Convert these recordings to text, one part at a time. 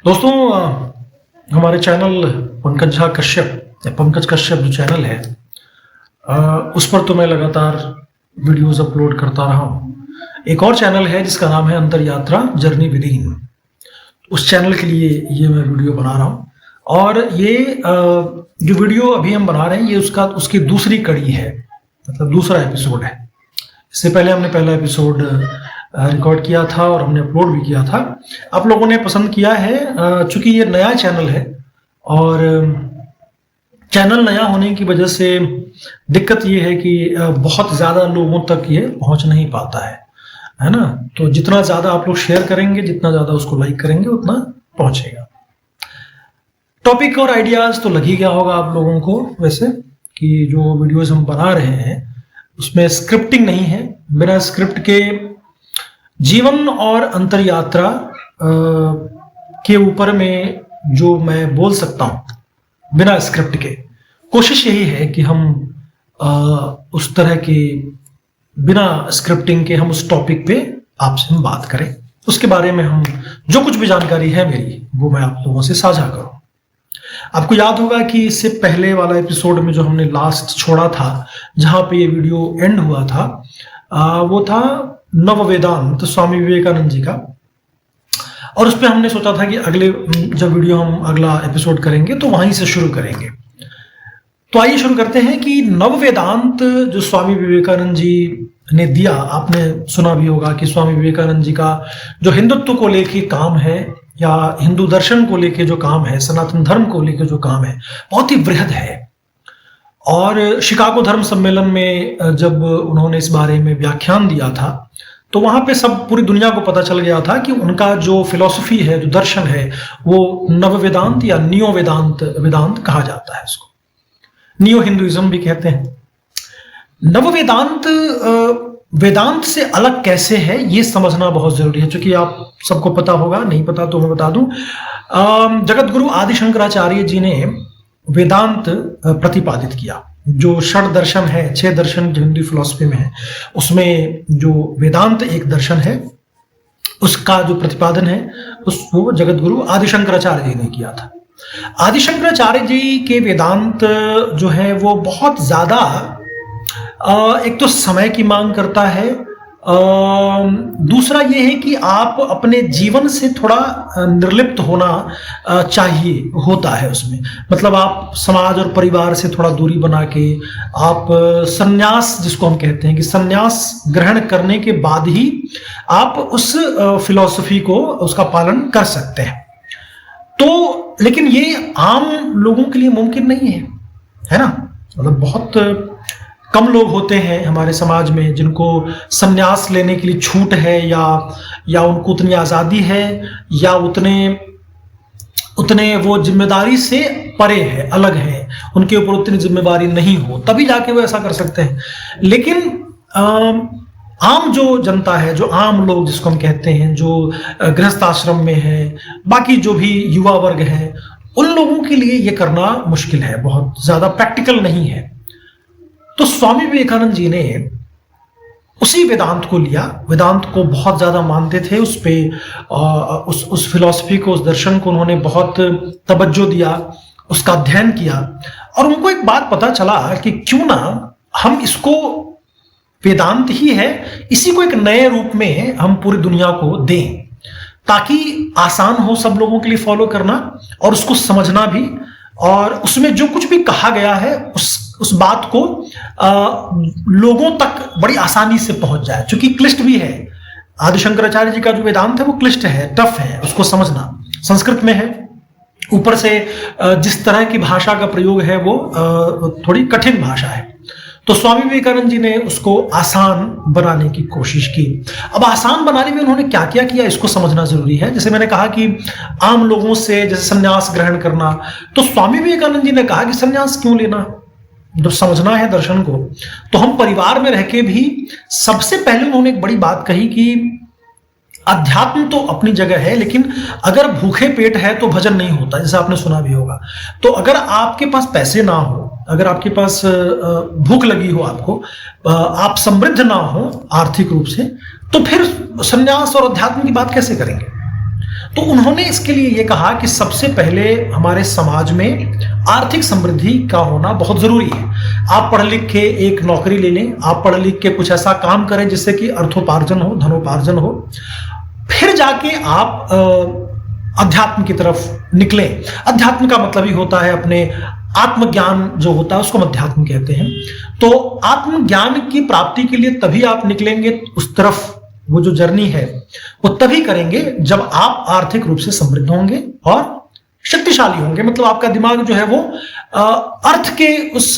दोस्तों हमारे चैनल पंकज झा कश्यप या पंकज कश्यप जो चैनल है उस पर तो मैं लगातार वीडियोस अपलोड करता रहा हूँ। एक और चैनल है जिसका नाम है अंतर यात्रा जर्नी विदिन। उस चैनल के लिए ये मैं वीडियो बना रहा हूँ और ये जो वीडियो अभी हम बना रहे हैं ये उसकी दूसरी कड़ी है, मतलब दूसरा एपिसोड है। इससे पहले हमने पहला एपिसोड रिकॉर्ड किया था और हमने अपलोड भी किया था। आप लोगों ने पसंद किया है। चूंकि ये नया चैनल है और चैनल नया होने की वजह से दिक्कत ये है कि बहुत ज़्यादा लोगों तक ये पहुंच नहीं पाता है ना। तो जितना ज़्यादा आप लोग शेयर करेंगे, जितना ज़्यादा उसको लाइक करेंगे, उतना पहुंचेगा। टॉपिक और आइडियाज़ तो लग ही गया होगा आप लोगों को वैसे कि जो वीडियोज़ हम बना रहे हैं उसमें स्क्रिप्टिंग नहीं है। बिना स्क्रिप्ट के जीवन और अंतर यात्रा के ऊपर में जो मैं बोल सकता हूं बिना स्क्रिप्ट के, कोशिश यही है कि हम उस तरह के बिना स्क्रिप्टिंग के हम उस टॉपिक पे आपसे हम बात करें, उसके बारे में हम जो कुछ भी जानकारी है मेरी वो मैं आप लोगों से साझा करूं। आपको याद होगा कि इससे पहले वाला एपिसोड में जो हमने लास्ट छोड़ा था, जहां पे ये वीडियो एंड हुआ था, वो था नव वेदांत स्वामी विवेकानंद जी का। और उस पर हमने सोचा था कि अगले जब वीडियो हम अगला एपिसोड करेंगे तो वहीं से शुरू करेंगे। तो आइए शुरू करते हैं कि नव वेदांत जो स्वामी विवेकानंद जी ने दिया, आपने सुना भी होगा कि स्वामी विवेकानंद जी का जो हिंदुत्व को लेके काम है या हिंदू दर्शन को लेके जो काम है, सनातन धर्म को लेके जो काम है, बहुत ही बृहद है। और शिकागो धर्म सम्मेलन में जब उन्होंने इस बारे में व्याख्यान दिया था तो वहां पे सब पूरी दुनिया को पता चल गया था कि उनका जो फिलॉसफी है, जो दर्शन है, वो नव वेदांत या नियो वेदांत कहा जाता है। इसको नियो हिंदुइज्म भी कहते हैं। नव वेदांत वेदांत से अलग कैसे है ये समझना बहुत जरूरी है, क्योंकि आप सबको पता होगा, नहीं पता तो मैं बता दूं। जगत गुरु आदि शंकराचार्य जी ने वेदांत प्रतिपादित किया। जो षड दर्शन है, 6 दर्शन जो हिंदू फिलॉसफी में है, उसमें जो वेदांत एक दर्शन है, उसका जो प्रतिपादन है वो जगत गुरु आदि शंकराचार्य जी ने किया था। आदि शंकराचार्य जी के वेदांत जो है वो बहुत ज्यादा एक तो समय की मांग करता है, दूसरा ये है कि आप अपने जीवन से थोड़ा निर्लिप्त होना चाहिए होता है उसमें। मतलब आप समाज और परिवार से थोड़ा दूरी बना के आप संन्यास, जिसको हम कहते हैं कि संन्यास ग्रहण करने के बाद ही आप उस फिलॉसफी को, उसका पालन कर सकते हैं। तो लेकिन ये आम लोगों के लिए मुमकिन नहीं है ना। मतलब बहुत कम लोग होते हैं हमारे समाज में जिनको संन्यास लेने के लिए छूट है या उनको उतनी आज़ादी है या उतने वो जिम्मेदारी से परे है, अलग है, उनके ऊपर उतनी जिम्मेदारी नहीं हो, तभी जाके वो ऐसा कर सकते हैं। लेकिन आम जो जनता है, जो आम लोग जिसको हम कहते हैं, जो गृहस्थ आश्रम में है, बाकी जो भी युवा वर्ग है, उन लोगों के लिए ये करना मुश्किल है, बहुत ज़्यादा प्रैक्टिकल नहीं है। तो स्वामी विवेकानंद जी ने उसी वेदांत को लिया, वेदांत को बहुत ज़्यादा मानते थे, उस पे उस फिलॉसफी को, उस दर्शन को उन्होंने बहुत तवज्जो दिया, उसका अध्ययन किया। और उनको एक बात पता चला कि क्यों ना हम इसको, वेदांत ही है, इसी को एक नए रूप में हम पूरी दुनिया को दें, ताकि आसान हो सब लोगों के लिए फॉलो करना और उसको समझना भी, और उसमें जो कुछ भी कहा गया है उस बात को लोगों तक बड़ी आसानी से पहुंच जाए। चूंकि क्लिष्ट भी है, आदि शंकराचार्य जी का जो वेदांत है वो क्लिष्ट है, टफ है, उसको समझना, संस्कृत में है, ऊपर से जिस तरह की भाषा का प्रयोग है वो थोड़ी कठिन भाषा है। तो स्वामी विवेकानंद जी ने उसको आसान बनाने की कोशिश की। अब आसान बनाने में उन्होंने क्या क्या किया इसको समझना जरूरी है। जैसे मैंने कहा कि आम लोगों से जैसे संन्यास ग्रहण करना, तो स्वामी विवेकानंद जी ने कहा कि संन्यास क्यों लेना, जब समझना है दर्शन को तो हम परिवार में रह के भी। सबसे पहले उन्होंने एक बड़ी बात कही कि अध्यात्म तो अपनी जगह है, लेकिन अगर भूखे पेट है तो भजन नहीं होता, जैसे आपने सुना भी होगा। तो अगर आपके पास पैसे ना हो, अगर आपके पास भूख लगी हो, आपको आप समृद्ध ना हो आर्थिक रूप से, तो फिर संन्यास और अध्यात्म की बात कैसे करेंगे। तो उन्होंने इसके लिए ये कहा कि सबसे पहले हमारे समाज में आर्थिक समृद्धि का होना बहुत जरूरी है। आप पढ़ लिख के एक नौकरी ले लें, आप पढ़ लिख के कुछ ऐसा काम करें जिससे कि अर्थोपार्जन हो, धनोपार्जन हो, फिर जाके आप अध्यात्म की तरफ निकलें। अध्यात्म का मतलब ही होता है अपने आत्मज्ञान जो होता है उसको हम अध्यात्म कहते हैं। तो आत्मज्ञान की प्राप्ति के लिए तभी आप निकलेंगे उस तरफ, वो जो जर्नी है वो तभी करेंगे जब आप आर्थिक रूप से समृद्ध होंगे और शक्तिशाली होंगे। मतलब आपका दिमाग जो है वो अर्थ के उस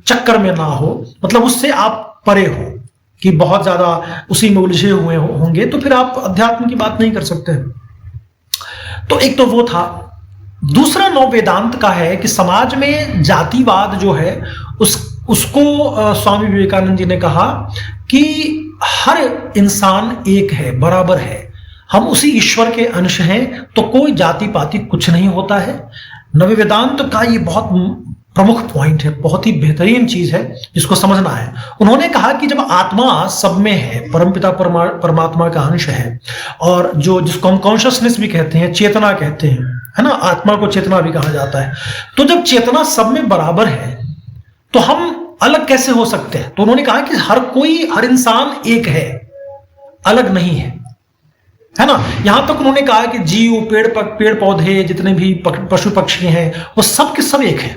चक्कर में ना हो, मतलब उससे आप परे हो कि बहुत ज्यादा उसी में उलझे हुए होंगे, तो फिर आप अध्यात्म की बात नहीं कर सकते। तो एक तो वो था। दूसरा नव वेदांत का है कि समाज में जातिवाद जो है उसको स्वामी विवेकानंद जी ने कहा कि हर इंसान एक है, बराबर है, हम उसी ईश्वर के अंश हैं, तो कोई जाति पाति कुछ नहीं होता है। नव वेदांत का ये बहुत प्रमुख पॉइंट है, बहुत ही बेहतरीन चीज है जिसको समझना है। उन्होंने कहा कि जब आत्मा सब में है, परमपिता परमात्मा का अंश है, और जिसको हम कॉन्शियसनेस भी कहते हैं, चेतना कहते हैं, है ना, आत्मा को चेतना भी कहा जाता है। तो जब चेतना सब में बराबर है तो हम अलग कैसे हो सकते हैं? तो उन्होंने कहा कि हर इंसान एक है, अलग नहीं है ना। यहां तक उन्होंने कहा कि जीव, पेड़ पौधे, जितने भी पशु पक्षी हैं, वो सब के सब एक हैं,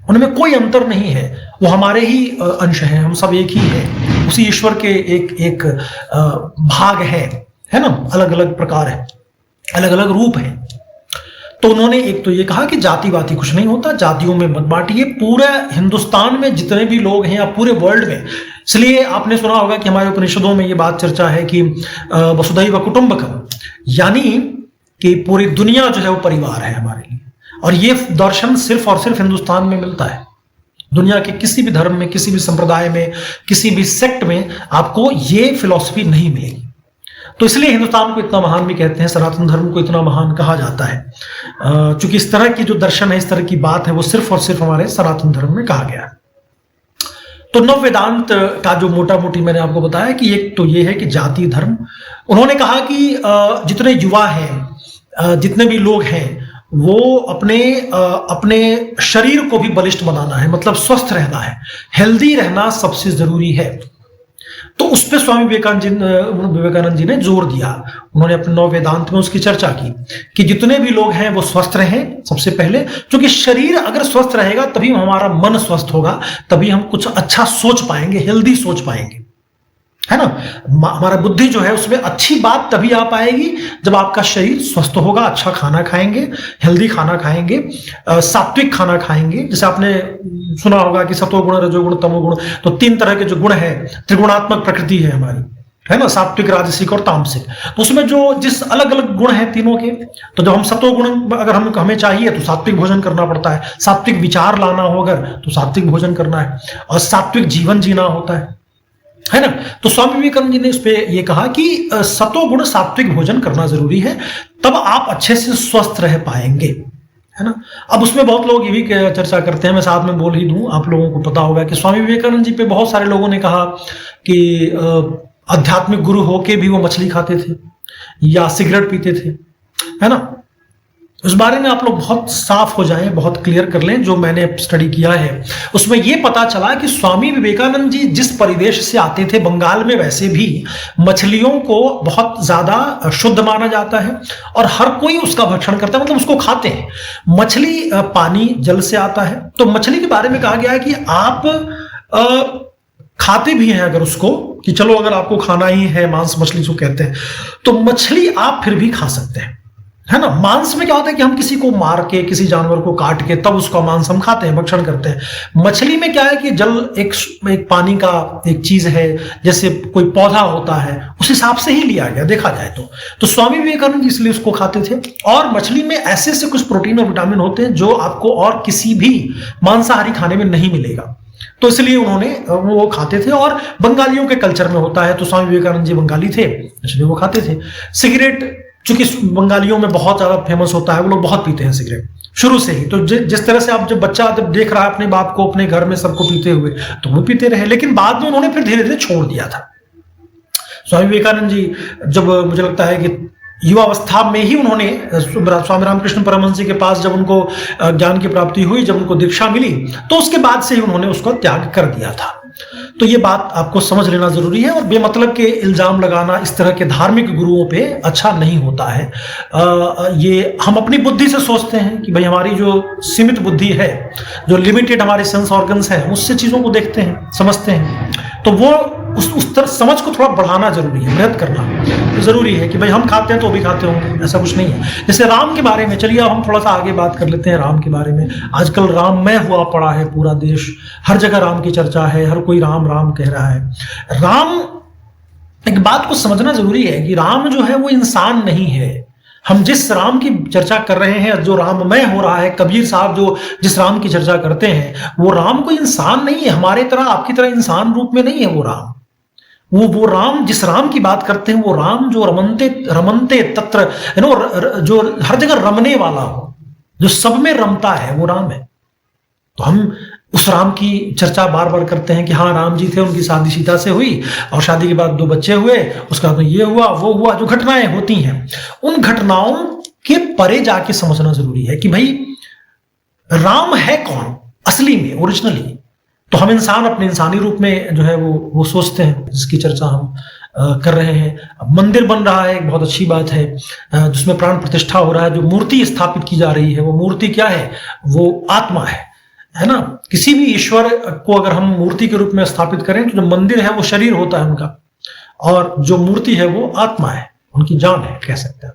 उनमें कोई अंतर नहीं है, वो हमारे ही अंश हैं, हम सब एक ही हैं, उसी ईश्वर के एक भाग है ना। अलग अलग प्रकार है, अलग अलग रूप है। तो उन्होंने एक तो ये कहा कि जातिवादी कुछ नहीं होता, जातियों में मत बांटिए। पूरे हिंदुस्तान में जितने भी लोग हैं या पूरे वर्ल्ड में, इसलिए आपने सुना होगा कि हमारे उपनिषदों में ये बात चर्चा है कि वसुधैव कुटुंबकम, यानी कि पूरी दुनिया जो है वो परिवार है हमारे लिए। और ये दर्शन सिर्फ और सिर्फ हिंदुस्तान में मिलता है। दुनिया के किसी भी धर्म में, किसी भी संप्रदाय में, किसी भी सेक्ट में आपको ये फिलॉसफी नहीं मिलेगी। तो इसलिए हिंदुस्तान को इतना महान भी कहते हैं, सनातन धर्म को इतना महान कहा जाता है, क्योंकि इस तरह की जो दर्शन है, इस तरह की बात है, वो सिर्फ और सिर्फ हमारे सनातन धर्म में कहा गया है। तो नव वेदांत का जो मोटा मोटी मैंने आपको बताया कि एक तो ये है कि जाति धर्म। उन्होंने कहा कि जितने युवा हैं, जितने भी लोग हैं, वो अपने शरीर को भी बलिष्ठ बनाना है, मतलब स्वस्थ रहना है, हेल्दी रहना सबसे जरूरी है। तो उस पर स्वामी विवेकानंद जी ने जोर दिया। उन्होंने अपने नव वेदांत में उसकी चर्चा की कि जितने भी लोग हैं वो स्वस्थ रहें सबसे पहले, क्योंकि शरीर अगर स्वस्थ रहेगा तभी हमारा मन स्वस्थ होगा, तभी हम कुछ अच्छा सोच पाएंगे, हेल्दी सोच पाएंगे, है ना। हमारा बुद्धि जो है उसमें अच्छी बात तभी आ पाएगी जब आपका शरीर स्वस्थ होगा। अच्छा खाना खाएंगे, हेल्दी खाना खाएंगे, सात्विक खाना खाएंगे। जैसे आपने सुना होगा कि सतोगुण, रजोगुण, तमोगुण, तो 3 तरह के जो गुण है, त्रिगुणात्मक प्रकृति है हमारी, है ना, सात्विक, राजसिक और तामसिक। तो उसमें जिस अलग अलग गुण हैं तीनों के, तो जब हम सतोगुण अगर हमें चाहिए तो सात्विक भोजन करना पड़ता है, सात्विक विचार लाना हो अगर तो सात्विक भोजन करना है, और सात्विक जीवन जीना होता है ना। तो स्वामी विवेकानंद जी ने इस पे ये कहा कि सतोगुण सात्विक भोजन करना जरूरी है, तब आप अच्छे से स्वस्थ रह पाएंगे, है ना। अब उसमें बहुत लोग ये भी चर्चा करते हैं, मैं साथ में बोल ही दूं, आप लोगों को पता होगा कि स्वामी विवेकानंद जी पे बहुत सारे लोगों ने कहा कि आध्यात्मिक गुरु होके भी वो मछली खाते थे या सिगरेट पीते थे, है ना। उस बारे में आप लोग बहुत साफ हो जाएं, बहुत क्लियर कर लें। जो मैंने स्टडी किया है उसमें यह पता चला कि स्वामी विवेकानंद जी जिस परिवेश से आते थे, बंगाल में वैसे भी मछलियों को बहुत ज्यादा शुद्ध माना जाता है और हर कोई उसका भक्षण करता है, मतलब उसको खाते हैं। मछली पानी जल से आता है, तो मछली के बारे में कहा गया है कि आप खाते भी हैं अगर उसको, कि चलो अगर आपको खाना ही है, मांस मछली जो कहते हैं, तो मछली आप फिर भी खा सकते हैं, है ना। मांस में क्या होता है कि हम किसी को मार के, किसी जानवर को काट के तब उसका मांस हम खाते हैं, भक्षण करते हैं। मछली में क्या है कि जल एक पानी का एक चीज है, जैसे कोई पौधा होता है, उस हिसाब से ही लिया गया देखा जाए तो स्वामी विवेकानंद जी इसलिए उसको खाते थे। और मछली में ऐसे कुछ प्रोटीन और विटामिन होते हैं जो आपको और किसी भी मांसाहारी खाने में नहीं मिलेगा, तो इसलिए उन्होंने वो खाते थे। और बंगालियों के कल्चर में होता है, तो स्वामी विवेकानंद जी बंगाली थे इसलिए वो खाते थे। सिगरेट चूंकि बंगालियों में बहुत ज्यादा फेमस होता है, वो लोग बहुत पीते हैं सिगरेट शुरू से ही। तो जिस तरह से आप जब बच्चा जब देख रहा है अपने बाप को अपने घर में सबको पीते हुए, तो वो पीते रहे, लेकिन बाद में उन्होंने फिर धीरे धीरे छोड़ दिया था। स्वामी विवेकानंद जी जब मुझे लगता है कि युवावस्था में ही उन्होंने स्वामी रामकृष्ण परमहंस जी के पास जब उनको ज्ञान की प्राप्ति हुई, जब उनको दीक्षा मिली, तो उसके बाद से ही उन्होंने उसको त्याग कर दिया था। तो ये बात आपको समझ लेना जरूरी है, और बेमतलब के इल्जाम लगाना इस तरह के धार्मिक गुरुओं पे अच्छा नहीं होता है। ये हम अपनी बुद्धि से सोचते हैं कि भाई हमारी जो सीमित बुद्धि है, जो लिमिटेड हमारे सेंस ऑर्गन्स है, उससे चीजों को देखते हैं, समझते हैं, तो वो उस तरह समझ को थोड़ा बढ़ाना जरूरी है, वृहत करना जरूरी है कि भाई हम खाते हैं तो भी खाते होंगे, ऐसा कुछ नहीं है। जैसे राम के बारे में, चलिए अब हम थोड़ा सा आगे बात कर लेते हैं राम के बारे में। आजकल राममय हुआ पड़ा है पूरा देश, हर जगह राम की चर्चा है, हर कोई राम राम कह रहा है। राम, एक बात को समझना जरूरी है कि राम जो है वो इंसान नहीं है। हम जिस राम की चर्चा कर रहे हैं, जो राममय हो रहा है, कबीर साहब जो जिस राम की चर्चा करते हैं, वो राम कोई इंसान नहीं है, हमारे तरह आपकी तरह इंसान रूप में नहीं है वो राम। वो राम, जिस राम की बात करते हैं, वो राम जो रमनते तत्र, जो हर जगह रमने वाला हो, जो सब में रमता है, वो राम है। तो हम उस राम की चर्चा बार बार करते हैं कि हाँ राम जी थे, उनकी शादी सीता से हुई और शादी के बाद 2 बच्चे हुए, उसके बाद ये हुआ वो हुआ, जो घटनाएं होती हैं, उन घटनाओं के परे जाके समझना जरूरी है कि भाई राम है कौन असली में, ओरिजिनली। तो हम इंसान अपने इंसानी रूप में जो है वो सोचते हैं, जिसकी चर्चा हम कर रहे हैं। अब मंदिर बन रहा है, एक बहुत अच्छी बात है, जिसमें प्राण प्रतिष्ठा हो रहा है, जो मूर्ति स्थापित की जा रही है, वो मूर्ति क्या है? वो आत्मा है ना। किसी भी ईश्वर को अगर हम मूर्ति के रूप में स्थापित करें, तो जो मंदिर है वो शरीर होता है उनका, और जो मूर्ति है वो आत्मा है, उनकी जान है, कह सकते हैं।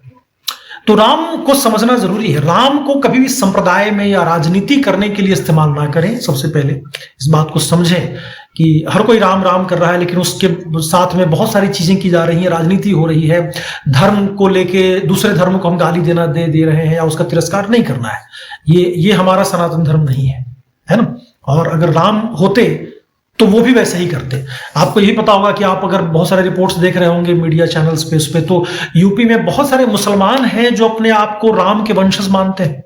तो राम को समझना जरूरी है। राम को कभी भी संप्रदाय में या राजनीति करने के लिए इस्तेमाल ना करें। सबसे पहले इस बात को समझें कि हर कोई राम राम कर रहा है, लेकिन उसके साथ में बहुत सारी चीजें की जा रही हैं, राजनीति हो रही है, धर्म को लेके दूसरे धर्म को हम गाली दे रहे हैं या उसका तिरस्कार नहीं करना है। ये हमारा सनातन धर्म नहीं है ना। और अगर राम होते तो वो भी वैसे ही करते। आपको यही पता होगा कि आप अगर बहुत सारे रिपोर्ट्स देख रहे होंगे मीडिया चैनल्स पे, उस पे तो यूपी में बहुत सारे मुसलमान हैं जो अपने आप को राम के वंशज मानते हैं।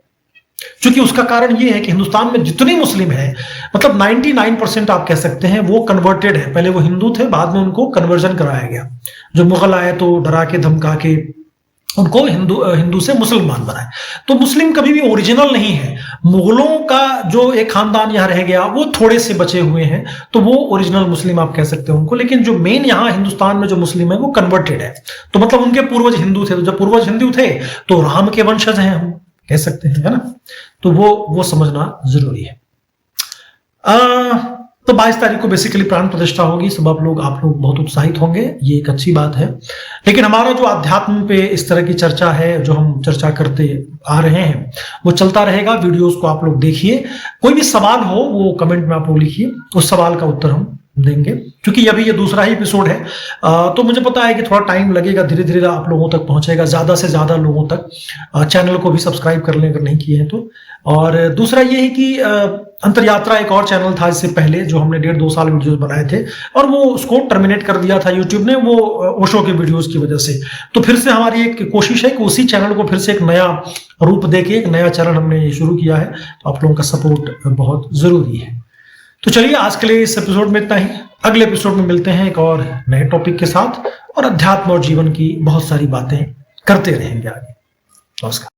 क्योंकि उसका कारण ये है कि हिंदुस्तान में जितने मुस्लिम हैं, मतलब 99% आप कह सकते हैं, वो कन्वर्टेड है। पहले वो हिंदू थे, बाद में उनको कन्वर्जन कराया गया। जो मुगल आए तो डरा के धमका के उनको हिंदू से मुसलमान बनाए। तो मुस्लिम कभी भी ओरिजिनल नहीं है। मुगलों का जो एक खानदान यहाँ रह गया, वो थोड़े से बचे हुए हैं, तो वो ओरिजिनल मुस्लिम आप कह सकते हो उनको। लेकिन जो मेन यहाँ हिंदुस्तान में जो मुस्लिम है वो कन्वर्टेड है। तो मतलब उनके पूर्वज हिंदू थे, तो जब पूर्वज हिंदू थे तो राम के वंशज हैं, हम कह सकते हैं, है ना। तो वो समझना जरूरी है। तो 22 तारीख को बेसिकली प्राण प्रतिष्ठा होगी। सब आप लोग बहुत उत्साहित होंगे, ये एक अच्छी बात है। लेकिन हमारा जो अध्यात्म पे इस तरह की चर्चा है, जो हम चर्चा करते आ रहे हैं, वो चलता रहेगा। वीडियोस को आप लोग देखिए। कोई भी सवाल हो वो कमेंट में आप लोग लिखिए, उस सवाल का उत्तर हम देंगे। क्योंकि अभी ये दूसरा ही एपिसोड है, तो मुझे पता है कि थोड़ा टाइम लगेगा, धीरे धीरे आप लोगों तक पहुंचेगा, ज्यादा से ज्यादा लोगों तक। चैनल को भी सब्सक्राइब कर लें अगर नहीं किए हैं तो। और दूसरा ये है कि अंतरयात्रा एक और चैनल था इससे पहले, जो हमने 1.5-2 साल वीडियोस बनाए थे, और वो उसको टर्मिनेट कर दिया था यूट्यूब ने, वो ओशो के वीडियोस की वजह से। तो फिर से हमारी एक कोशिश है कि उसी चैनल को फिर से एक नया रूप देके एक नया चैनल हमने शुरू किया है। तो आप लोगों का सपोर्ट बहुत जरूरी है। तो चलिए आज के लिए इस एपिसोड में इतना ही। अगले एपिसोड में मिलते हैं एक और नए टॉपिक के साथ, और अध्यात्म और जीवन की बहुत सारी बातें करते रहेंगे आगे। नमस्कार।